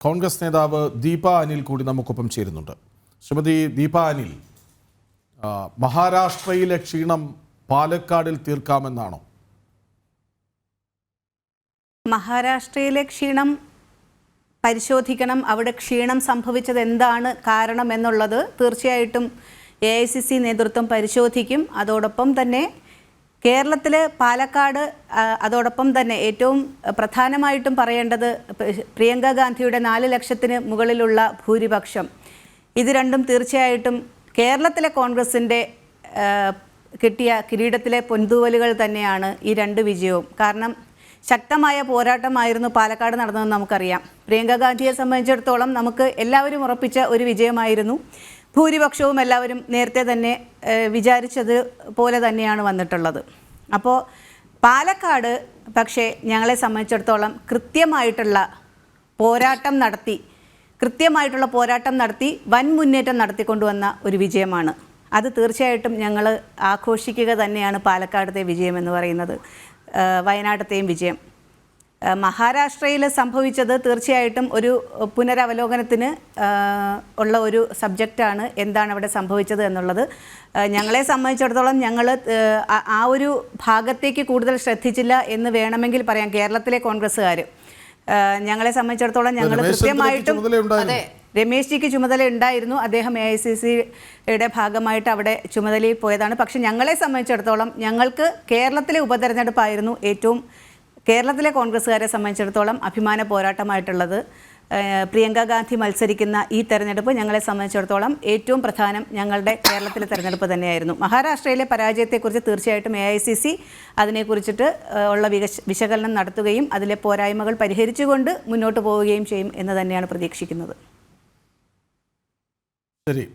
കോൺഗ്രസ് നേതാവ് ദീപ അനിൽ കൂടി നമുക്കൊപ്പം ചേരുന്നുണ്ട്. ശ്രീമതി ദീപ അനിൽ, മഹാരാഷ്ട്രയിലെ ക്ഷീണം പാലക്കാടിൽ തീർക്കാമെന്നാണോ? മഹാരാഷ്ട്രയിലെ ക്ഷീണം പരിശോധിക്കണം. അവിടെ ക്ഷീണം സംഭവിച്ചത് എന്താണ് കാരണം എന്നുള്ളത് തീർച്ചയായിട്ടും AICC നേതൃത്വം പരിശോധിക്കും. അതോടൊപ്പം തന്നെ കേരളത്തിൽ പാലക്കാട്, അതോടൊപ്പം തന്നെ ഏറ്റവും പ്രധാനമായിട്ടും പറയേണ്ടത് പ്രിയങ്ക ഗാന്ധിയുടെ 4 ലക്ഷത്തിന് മുകളിലുള്ള ഭൂരിപക്ഷം, ഇത് രണ്ടും തീർച്ചയായിട്ടും കേരളത്തിലെ കോൺഗ്രസിൻ്റെ കിട്ടിയ കിരീടത്തിലെ പൊൻതൂവലുകൾ തന്നെയാണ് ഈ 2 വിജയവും. കാരണം ശക്തമായ പോരാട്ടമായിരുന്നു പാലക്കാട് നടന്നതെന്ന് നമുക്കറിയാം. പ്രിയങ്ക ഗാന്ധിയെ സംബന്ധിച്ചിടത്തോളം നമുക്ക് എല്ലാവരും ഉറപ്പിച്ച ഒരു വിജയമായിരുന്നു. ഭൂരിപക്ഷവും എല്ലാവരും നേരത്തെ തന്നെ വിചാരിച്ചത് പോലെ തന്നെയാണ് വന്നിട്ടുള്ളത്. അപ്പോൾ പാലക്കാട് പക്ഷേ ഞങ്ങളെ സംബന്ധിച്ചിടത്തോളം കൃത്യമായിട്ടുള്ള പോരാട്ടം നടത്തി വൻ മുന്നേറ്റം നടത്തിക്കൊണ്ടുവന്ന ഒരു വിജയമാണ്. അത് തീർച്ചയായിട്ടും ഞങ്ങൾ ആഘോഷിക്കുക തന്നെയാണ് പാലക്കാടത്തെ വിജയം എന്ന് പറയുന്നത്, വയനാട്ടിലത്തെയും വിജയം. മഹാരാഷ്ട്രയിൽ സംഭവിച്ചത് തീർച്ചയായിട്ടും ഒരു പുനരവലോകനത്തിന് ഉള്ള ഒരു സബ്ജക്റ്റാണ്. എന്താണ് അവിടെ സംഭവിച്ചത് എന്നുള്ളത് ഞങ്ങളെ സംബന്ധിച്ചിടത്തോളം ഞങ്ങൾ ആ ഒരു ഭാഗത്തേക്ക് കൂടുതൽ ശ്രദ്ധിച്ചില്ല എന്ന് വേണമെങ്കിൽ പറയാം. കേരളത്തിലെ കോൺഗ്രസ്സുകാർ ഞങ്ങളെ സംബന്ധിച്ചിടത്തോളം ഞങ്ങൾ കൃത്യമായിട്ടും രമേശ് ജിക്ക് ചുമതല ഉണ്ടായിരുന്നു. അദ്ദേഹം AICCയുടെ ഭാഗമായിട്ട് അവിടെ ചുമതലയിൽ പോയതാണ്. പക്ഷെ ഞങ്ങളെ സംബന്ധിച്ചിടത്തോളം ഞങ്ങൾക്ക് കേരളത്തിലെ ഉപതെരഞ്ഞെടുപ്പായിരുന്നു ഏറ്റവും, കേരളത്തിലെ കോൺഗ്രസ്സുകാരെ സംബന്ധിച്ചിടത്തോളം അഭിമാന പോരാട്ടമായിട്ടുള്ളത്. പ്രിയങ്ക ഗാന്ധി മത്സരിക്കുന്ന ഈ തെരഞ്ഞെടുപ്പ് ഞങ്ങളെ സംബന്ധിച്ചിടത്തോളം ഏറ്റവും പ്രധാനം ഞങ്ങളുടെ കേരളത്തിലെ തെരഞ്ഞെടുപ്പ് തന്നെയായിരുന്നു. മഹാരാഷ്ട്രയിലെ പരാജയത്തെക്കുറിച്ച് തീർച്ചയായിട്ടും AICC അതിനെക്കുറിച്ചിട്ട് ഉള്ള വിശകലനം നടത്തുകയും അതിലെ പോരായ്മകൾ പരിഹരിച്ചുകൊണ്ട് മുന്നോട്ട് പോവുകയും ചെയ്യും എന്ന് തന്നെയാണ് പ്രതീക്ഷിക്കുന്നത്. ശരി.